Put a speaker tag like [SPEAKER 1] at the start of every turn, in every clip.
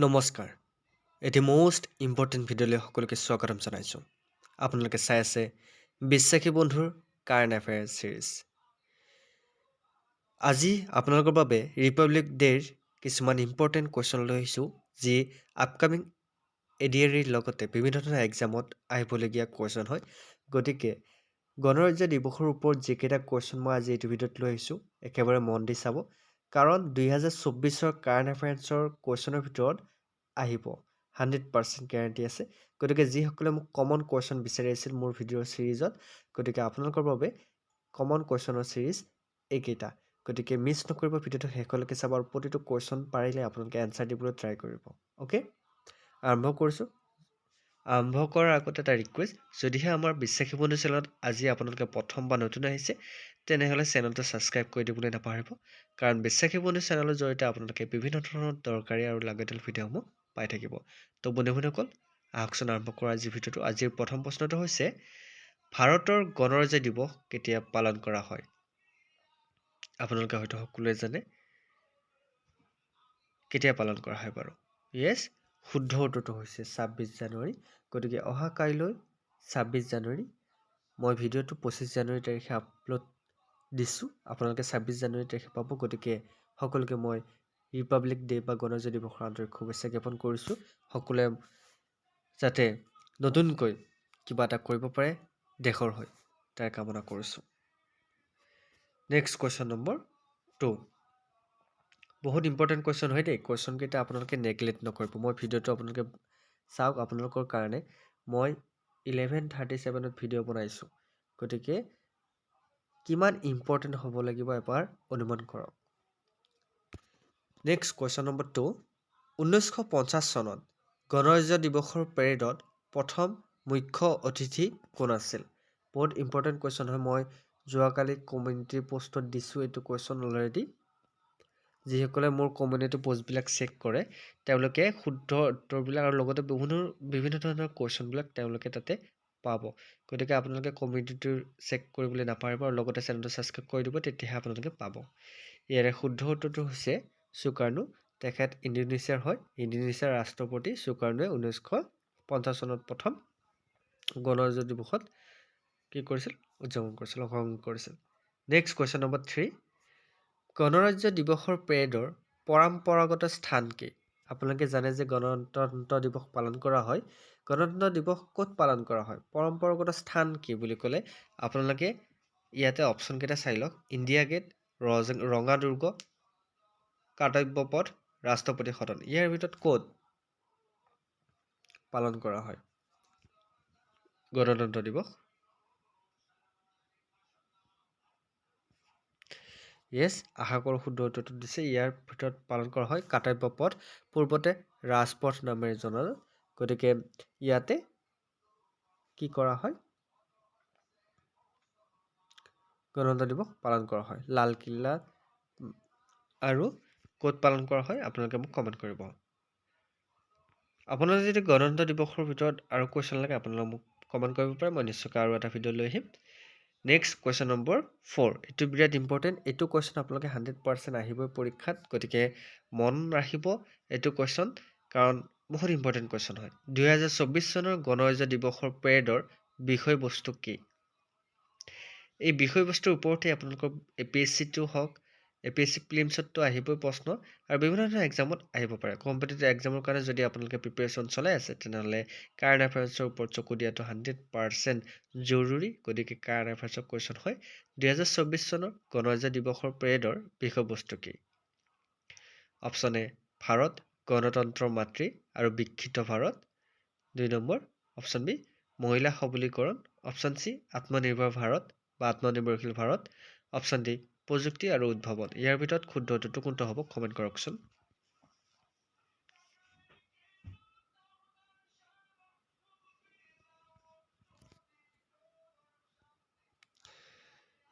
[SPEAKER 1] নমস্কাৰ এটি most important ভিডিঅ'লৈ সকলোকে স্বাগতম জনাইছোঁ আপোনালোকে চাই আছে বিশ্বাসী বন্ধুৰ কাৰেণ্ট এফেয়াৰ্ছ সিৰিজ আজি আপোনালোকৰ বাবে ৰিপাব্লিক ডেৰ কিছুমান ইম্পৰ্টেণ্ট কুৱেশ্যন লৈ আহিছোঁ যি আপকামিং এডিআৰিৰ লগতে বিভিন্ন ধৰণৰ এক্সামত আহিবলগীয়া কুৱেশ্যন হয় গতিকে গণৰাজ্য দিৱসৰ ওপৰত যিকেইটা কুৱেশ্যন মই আজি এইটো ভিডিঅ'ত লৈ আহিছোঁ একেবাৰে মন দি চাব কাৰণ 2024 কাৰেণ্ট এফেয়াৰ্ছৰ কুৱেশ্যনৰ ভিতৰত আহিব 100% গেৰাণ্টি আছে গতিকে যিসকলে মোক কমন কুৱেশ্যন বিচাৰি আছিল মোৰ ভিডিঅ'ৰ চিৰিজত গতিকে আপোনালোকৰ বাবে কমন কুৱেশ্যনৰ চিৰিজ এইকেইটা গতিকে মিছ নকৰিব ভিডিঅ'টো শেষলৈকে চাব আৰু প্ৰতিটো কুৱেশ্যন পাৰিলে আপোনালোকে এনচাৰ দিবলৈ ট্ৰাই কৰিব অ'কে আৰম্ভ কৰিছোঁ আৰম্ভ কৰাৰ আগতে এটা ৰিকুৱেষ্ট যদিহে আমাৰ বিশ্বাসী বন্ধু চেনেলত আজি আপোনালোকে প্ৰথম বা নতুন আহিছে তেনেহ'লে চেনেলটো ছাবস্ক্ৰাইব কৰি দিবলৈ নাপাহৰিব কাৰণ বিশ্বাসী বন্ধু চেনেলৰ জৰিয়তে আপোনালোকে বিভিন্ন ধৰণৰ দৰকাৰী আৰু লাগতিয়াল ভিডিঅ'সমূহ পাই থাকিব তো বন্ধুসকল আহকচোন আৰম্ভ কৰা আজিৰ ভিডিঅ'টো আজিৰ প্ৰথম প্ৰশ্নটো হৈছে ভাৰতৰ গণৰাজ্য দিৱস কেতিয়া পালন কৰা হয় আপোনালোকে হয়তো সকলোৱে জানে কেতিয়া পালন কৰা হয় বাৰু য়েছ শুদ্ধ উত্তৰটো হৈছে 26 জানুৱাৰী গতিকে অহা কাইলৈ 26 জানুৱাৰী মই ভিডিঅ'টো 25 জানুৱাৰী তাৰিখে আপলোড দিছোঁ আপোনালোকে 26 জানুৱাৰী তাৰিখে পাব গতিকে সকলোকে মই ৰিপাব্লিক ডে বা গণৰাজ্য দিৱসৰ আন্তৰিক শুভেচ্ছা জ্ঞাপন কৰিছোঁ সকলোৱে যাতে নতুনকৈ কিবা এটা কৰিব পাৰে দেশৰ হৈ তাৰ কামনা কৰিছোঁ নেক্সট কুৱেশ্যন নম্বৰ 2 বহুত ইম্পৰ্টেণ্ট কুৱেশ্যন হয় দেই কুৱেশ্যনকেইটা আপোনালোকে নেগলেক্ট নকৰিব মই ভিডিঅ'টো আপোনালোকে চাওক আপোনালোকৰ কাৰণে মই 11:37ত ভিডিঅ' বনাইছোঁ গতিকে কিমান ইম্পৰ্টেণ্ট হ'ব লাগিব এবাৰ অনুমান কৰক নেক্সট কুৱেশ্যন নম্বৰ 2 1950 চনত গণৰাজ্য দিৱসৰ পেৰেডত প্ৰথম মুখ্য অতিথি কোন আছিল বহুত ইম্পৰ্টেণ্ট কুৱেশ্যন হয় মই যোৱাকালি কমিউনিটি পোষ্টত দিছোঁ এইটো কুৱেশ্যন অলৰেডি যিসকলে মোৰ কমিউনিটি পোষ্টবিলাক চেক কৰে তেওঁলোকে শুদ্ধ উত্তৰবিলাক আৰু লগতে বিভিন্ন ধৰণৰ কুৱেশ্যনবিলাক তেওঁলোকে তাতে পাব গতিকে আপোনালোকে কমিউনিটিটো চেক কৰিবলৈ নাপাহৰিব আৰু লগতে চেনেলটো ছাবস্ক্ৰাইব কৰি দিব তেতিয়াহে আপোনালোকে পাব ইয়াৰে শুদ্ধ উত্তৰটো হৈছে সুকাৰ্ণো তেখেত ইণ্ডোনেছিয়াৰ হয় ইণ্ডোনেছিয়াৰ ৰাষ্ট্ৰপতি সুকাৰ্ণোৱে 1950 চনত প্ৰথম গণৰাজ্য দিৱসত কি কৰিছিল উদযাপন কৰিছিল অংশগ্ৰহণ কৰিছিল নেক্সট কুৱেশ্যন নম্বৰ 3 গণৰাজ্য দিৱসৰ পেৰেডৰ পৰম্পৰাগত স্থান কি আপোনালোকে জানে যে গণতন্ত্ৰ দিৱস পালন কৰা হয় গণতন্ত্ৰ দিৱস ক'ত পালন কৰা হয় পৰম্পৰাগত স্থান কি বুলি ক'লে আপোনালোকে ইয়াতে অপশ্যনকেইটা চাই লওক ইণ্ডিয়া গেট ৰঙা দুৰ্গ কৰ্তব্য পথ ৰাষ্ট্ৰপতি সদন ইয়াৰ ভিতৰত ক'ত পালন কৰা হয় গণতন্ত্ৰ দিৱস য়েছ আশা কৰোঁ শুদ্ধ উত্তৰটো দিছে ইয়াৰ ভিতৰত পালন কৰা হয় কৰ্তব্য পথ পূৰ্বতে ৰাজপথ নামেৰে জনাজাত গতিকে ইয়াতে কি কৰা হয় গণতন্ত্ৰ দিৱস পালন কৰা হয় লালকিল্লা আৰু ক'ত পালন কৰা হয় আপোনালোকে মোক কমেণ্ট কৰিব আপোনালোকে যদি গণতন্ত্ৰ দিৱসৰ ভিতৰত আৰু কুৱেশ্যন লাগে আপোনালোকে মোক কমেণ্ট কৰিব পাৰে মই নিশ্চয়কৈ আৰু এটা ভিডিঅ' লৈ আহিম নেক্সট কুৱেশ্যন নম্বৰ 4 এইটো বিৰাট ইম্পৰ্টেণ্ট এইটো কুৱেশ্যন আপোনালোকে 100% আহিবই পৰীক্ষাত গতিকে মন ৰাখিব এইটো কুৱেশ্যন কাৰণ বহুত ইম্পৰ্টেণ্ট কুৱেশ্যন হয় 2024 চনৰ গণৰাজ্য দিৱসৰ পেৰেডৰ বিষয়বস্তু কি এই বিষয়বস্তুৰ ওপৰতে আপোনালোকৰ APSC-টো হওক APSC প্ৰিলিমছতো আহিবই প্ৰশ্ন আৰু বিভিন্ন ধৰণৰ এক্সামত আহিব পাৰে কম্পিটিটিভ এক্সামৰ কাৰণে যদি আপোনালোকে প্ৰিপেৰেশ্যন চলাই আছে তেনেহ'লে কাৰেণ্ট এফেয়াৰ্ছৰ ওপৰত চকু দিয়াটো 100% জৰুৰী গতিকে কাৰেণ্ট এফেয়াৰ্ছৰ কুৱেশ্যন হয় 2024 চনৰ গণৰাজ্য দিৱসৰ পেৰেডৰ বিষয়বস্তু কি অপশ্যন এ ভাৰত গণতন্ত্ৰৰ মাতৃ আৰু বিকশিত ভাৰত 2 নম্বৰ অপশ্যন বি মহিলা সবলীকৰণ অপশ্যন চি আত্মনিৰ্ভৰ ভাৰত বা আত্মনিৰ্ভৰশীল ভাৰত অপশ্যন ডি প্ৰযুক্তি আৰু উদ্ভাৱন ইয়াৰ ভিতৰত শুদ্ধ উত্তৰটো কোনটো হ'ব কমেণ্ট কৰকচোন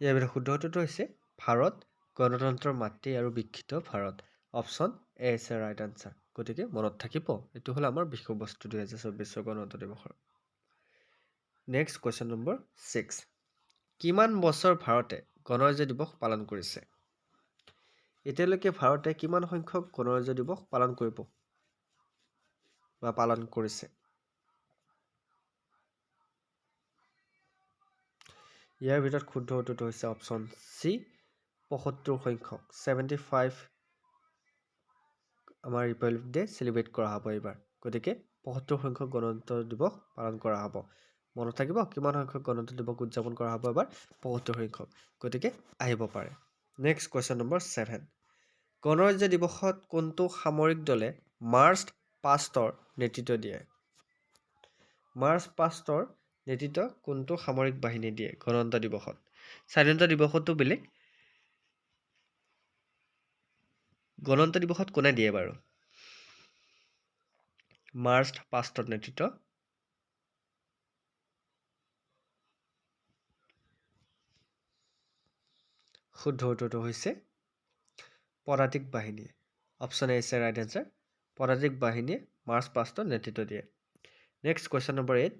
[SPEAKER 1] ইয়াৰ ভিতৰত শুদ্ধ উত্তৰটো হৈছে ভাৰত গণতন্ত্ৰৰ মাতৃ আৰু বিকশিত Bharat option A is right answer গতিকে মনত থাকিব এইটো হ'ল আমাৰ বিষয়বস্তু 2024 গণতন্ত্ৰ দিৱসৰ নেক্সট কুৱেশ্যন নম্বৰ 6 কিমান বছৰ ভাৰতে গণৰাজ্য দিৱস পালন কৰিছে এতিয়ালৈকে ভাৰতে কিমান সংখ্যক গণৰাজ্য দিৱস পালন কৰিব বা পালন কৰিছে। ইয়াৰ ভিতৰত শুদ্ধ উত্তৰটো হৈছে অপশ্যন চি ৭৫ সংখ্যক 75 আমাৰ ৰিপাব্লিক ডে চেলিব্ৰেট কৰা হ'ব এইবাৰ। গতিকে ৭৫ সংখ্যক গণতন্ত্ৰ দিৱস পালন কৰা হ'ব। মনত থাকিব কিমান সংখ্যক গণতন্ত্ৰ দিৱস উদযাপন কৰা হ'ব এবাৰ ৭৫ সংখ্যক। গতিকে আহিব পাৰে। নেক্সট কুৱেশ্যন নম্বৰ 7 গণৰাজ্য দিৱসত কোনটো সামৰিক দলে মাৰ্চ পাষ্টৰ নেতৃত্ব দিয়ে? মাৰ্চ পাষ্টৰ নেতৃত্ব কোনটো সামৰিক বাহিনী দিয়ে গণতন্ত্ৰ দিৱসত? স্বাধীনতা দিৱসতো বেলেগ, গণতন্ত্ৰ দিৱসত কোনে দিয়ে বাৰু? মাৰ্চ পাষ্টৰ নেতৃত্ব শুদ্ধ উত্তৰটো হৈছে পদাতিক বাহিনীয়ে। Option A is a right answer. পদাতিক বাহিনীয়ে মাৰ্চ পাষ্টৰ নেতৃত্ব দিয়ে। নেক্সট কুৱেশ্যন নম্বৰ 8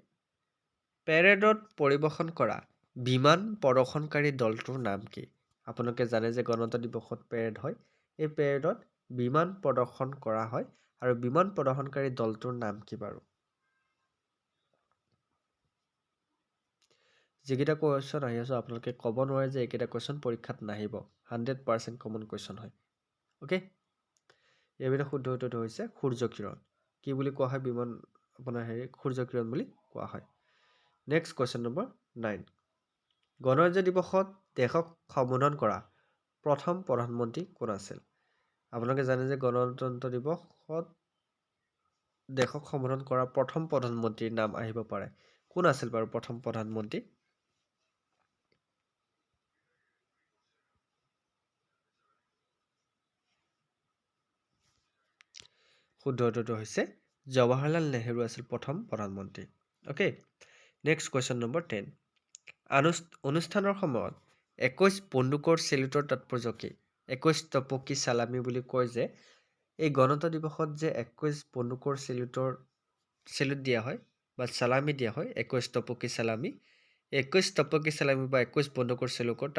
[SPEAKER 1] পেৰেডত পৰিৱেশন কৰা বিমান প্ৰদৰ্শনকাৰী দলটোৰ নাম কি? আপোনালোকে জানে যে গণতন্ত্ৰ দিৱসত পেৰেড হয়। এই পেৰেডত বিমান প্ৰদৰ্শন কৰা হয় আৰু বিমান প্ৰদৰ্শনকাৰী দলটোৰ নাম কি বাৰু? যিকেইটা কুৱেশ্যন আহি আছে আপোনালোকে ক'ব নোৱাৰে যে এইকেইটা কুৱেশ্যন পৰীক্ষাত নাহিব। 100% কমন কুৱেশ্যন হয়। অ'কে, ইয়াৰ ভিতৰত শুদ্ধ উত্তৰটো হৈছে সূৰ্য কিৰণ। কি বুলি কোৱা হয় বিমান আপোনাৰ সূৰ্য কিৰণ বুলি কোৱা হয়। নেক্সট কুৱেশ্যন নম্বৰ 9 গণৰাজ্য দিৱসত দেশক সম্বোধন কৰা প্ৰথম প্ৰধানমন্ত্ৰী কোন আছিল? আপোনালোকে জানে যে গণতন্ত্ৰ দিৱসত দেশক সম্বোধন কৰা প্ৰথম প্ৰধানমন্ত্ৰীৰ নাম আহিব পাৰে। কোন আছিল বাৰু প্ৰথম প্ৰধানমন্ত্ৰী? শুদ্ধ উত্তৰটো হৈছে জৱাহৰলাল নেহৰু আছিল প্ৰথম প্ৰধানমন্ত্ৰী। অ'কে, নেক্সট কুৱেশ্যন নম্বৰ 10 অনুষ্ঠানৰ সময়ত 21 বন্দুকৰ চেলুটৰ তাৎপৰ্য কি? 21 টপকী চালামী বুলি কয় যে এই গণতন্ত্ৰ দিৱসত যে 21 বন্দুকৰ চেলুট দিয়া হয় বা চালামী দিয়া হয় 21 টপকী চালামী। 21 টপকী চালামী বা 21 বন্দুকৰ চেলুটৰ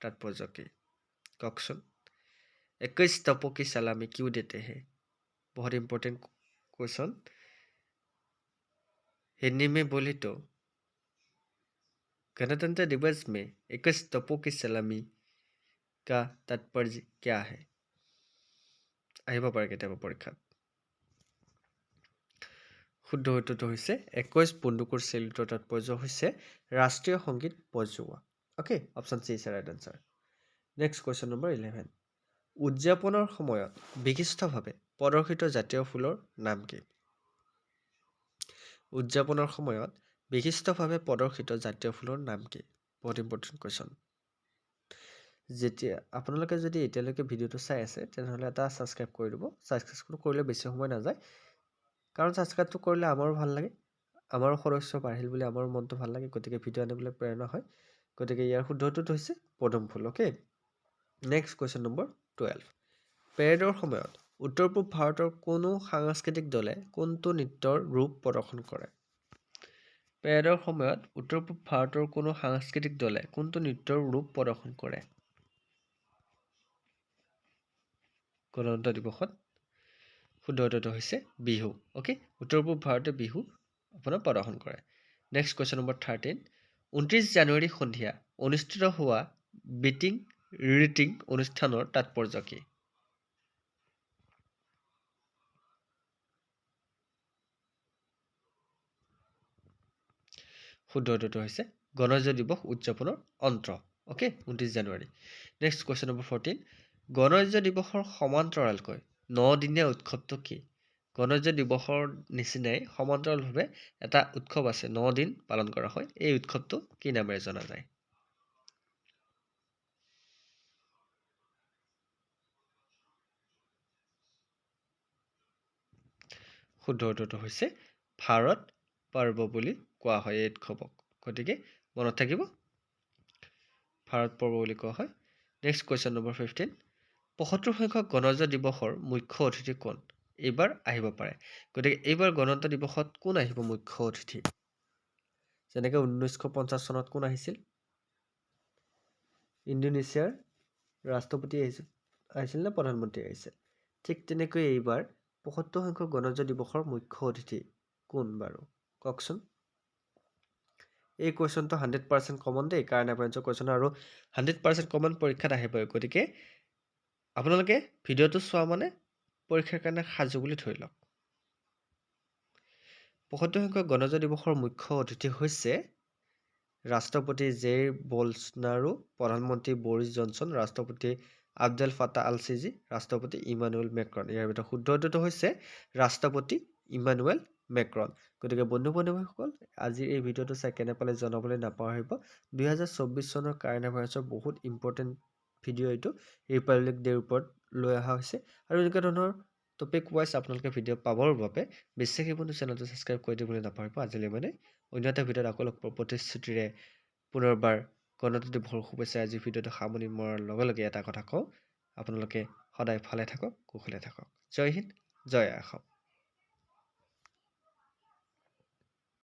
[SPEAKER 1] তাৎপৰ্য কি? কওকচোন। 21 टपों सलामी क्यों देते हैं? बहुत इंपॉर्टेंट क्वेश्चन। हिंदी में बोले तो गणतंत्र दिवस में 21 टपों की सलामी का तात्पर्य क्या है? আহিব পাৰে কেতিয়াবা পৰীক্ষাত। শুদ্ধ উত্তৰটো হৈছে 21 বন্দুকৰ চেলুটৰ তাৎপৰ্য হৈছে ৰাষ্ট্ৰীয় সংগীত বজোৱা। Okay, option C is right answer. Next question number 11 উদযাপনৰ সময়ত বিশিষ্টভাৱে প্ৰদৰ্শিত জাতীয় ফুলৰ নাম কি? উদযাপনৰ সময়ত বিশিষ্টভাৱে প্ৰদৰ্শিত জাতীয় ফুলৰ নাম কি? বহুত ইম্পৰ্টেণ্ট কুৱেশ্যন। যেতিয়া আপোনালোকে যদি এতিয়ালৈকে ভিডিঅ'টো চাই আছে তেনেহ'লে এটা ছাবস্ক্ৰাইব কৰি দিব। ছাবস্ক্ৰাইব কৰিলে বেছি সময় নাযায়, কাৰণ ছাবস্ক্ৰাইবটো কৰিলে আমাৰো ভাল লাগে, আমাৰো সদস্য বাঢ়িল বুলি আমাৰো মনটো ভাল লাগে। গতিকে ভিডিঅ' আনিবলৈ প্ৰেৰণা হয়। গতিকে ইয়াৰ শুদ্ধ উত্তৰটো হৈছে পদুম ফুল। অ'কে, নেক্সট কুৱেশ্যন নম্বৰ 12 পেৰেডৰ সময়ত উত্তৰ পূব ভাৰতৰ কোনো সাংস্কৃতিক দলে কোনটো নৃত্যৰ ৰূপ প্ৰদৰ্শন কৰে? পেৰেডৰ সময়ত উত্তৰ পূব ভাৰতৰ কোনো সাংস্কৃতিক দলে কোনটো নৃত্যৰ ৰূপ প্ৰদৰ্শন কৰে গণতন্ত্ৰ দিৱসত? শুদ্ধ উত্তৰটো হৈছে বিহু। অ'কে, উত্তৰ পূব ভাৰতে বিহু আপোনাৰ প্ৰদৰ্শন কৰে। নেক্সট কুৱেশ্যন নম্বৰ 13 29 জানুৱাৰী সন্ধিয়া অনুষ্ঠিত হোৱা বিটিং ৰিটিং অনুষ্ঠানৰ তাৎপৰ্য কি? শুদ্ধ উত্তৰটো হৈছে গণৰাজ্য দিৱস উদযাপনৰ অন্ত। অ'কে, 29 জানুৱাৰী। নেক্সট কুৱেশ্যন নম্বৰ 14 গণৰাজ্য দিৱসৰ সমান্তৰালকৈ 9-দিনীয়া উৎসৱটো কি? গণৰাজ্য দিৱসৰ নিচিনাই সমান্তৰালভাৱে এটা উৎসৱ আছে, 9 দিন পালন কৰা হয়। এই উৎসৱটো কি নামেৰে জনা যায়? শুদ্ধ উত্তৰটো হৈছে ভাৰত পৰ্ব বুলি কোৱা হয় এই উৎসৱক। গতিকে মনত থাকিব ভাৰত পৰ্ব বুলি কোৱা হয়। নেক্সট কুৱেশ্যন নম্বৰ 15 ৭৫ সংখ্যক গণৰাজ্য দিৱসৰ মুখ্য অতিথি কোন? এইবাৰ আহিব পাৰে। গতিকে এইবাৰ গণতন্ত্ৰ দিৱসত কোন আহিব মুখ্য অতিথি? যেনেকৈ 1950 চনত কোন আহিছিল? ইণ্ডোনেছিয়াৰ ৰাষ্ট্ৰপতি আহিছিল নে প্ৰধানমন্ত্ৰী আহিছিল? ঠিক তেনেকৈ এইবাৰ ৭৫ সংখ্যক গণৰাজ্য দিৱসৰ মুখ্য অতিথি কোন বাৰু কওকচোন। এই কুৱেশ্যনটো 100% কমন দেই, কাৰেণ্ট এফেয়াৰ্ছৰ কুৱেশ্যন আৰু 100% কমন পৰীক্ষাত আহিবই। গতিকে আপোনালোকে ভিডিঅ'টো চোৱা মানে পৰীক্ষাৰ কাৰণে সাজু বুলি ধৰি লওক। ৭৫ সংখ্যক গণৰাজ্য দিৱসৰ মুখ্য অতিথি হৈছে ৰাষ্ট্ৰপতি জেইৰ বলছনাৰো, প্ৰধানমন্ত্ৰী বৰিছ জনছন, ৰাষ্ট্ৰপতি আব্দেল ফাটাহ আল চিজি, ৰাষ্ট্ৰপতি ইমানুৱেল মেক্ৰন। ইয়াৰ ভিতৰত শুদ্ধ উত্তৰটো হৈছে ৰাষ্ট্ৰপতি ইমানুৱেল মেক্ৰন। গতিকে বন্ধু-বান্ধৱীসকল, আজিৰ এই ভিডিঅ'টো চাই কেনে পালে জনাবলৈ নাপাহৰিব। 2024 চনৰ কাৰেণ্ট এফেয়াৰ্ছৰ বহুত ইম্পৰ্টেণ্ট ভিডিঅ' এইটো ৰিপাব্লিক ডেৰ ওপৰত লৈ অহা হৈছে। আৰু এনেকুৱা ধৰণৰ টপিক ৱাইজ আপোনালোকে ভিডিঅ' পাবৰ বাবে বিশ্বাসী বন্ধু চেনেলটো ছাবস্ক্ৰাইব কৰি দিবলৈ নাপাহৰিব। আজিলৈ মানে অন্য এটা ভিডিঅ'ত আকৌ লগ পোৱাৰ প্ৰতিশ্ৰুতিৰে পুনৰবাৰ গণতন্ত্ৰ দিৱসৰ শুভেচ্ছা। আজি ভিডিঅ'টো সামৰণি মৰাৰ লগে লগে এটা কথা কওঁ, আপোনালোকে সদায় ভালে থাকক, কুশলে থাকক। জয় হিন্দ, জয় অসম।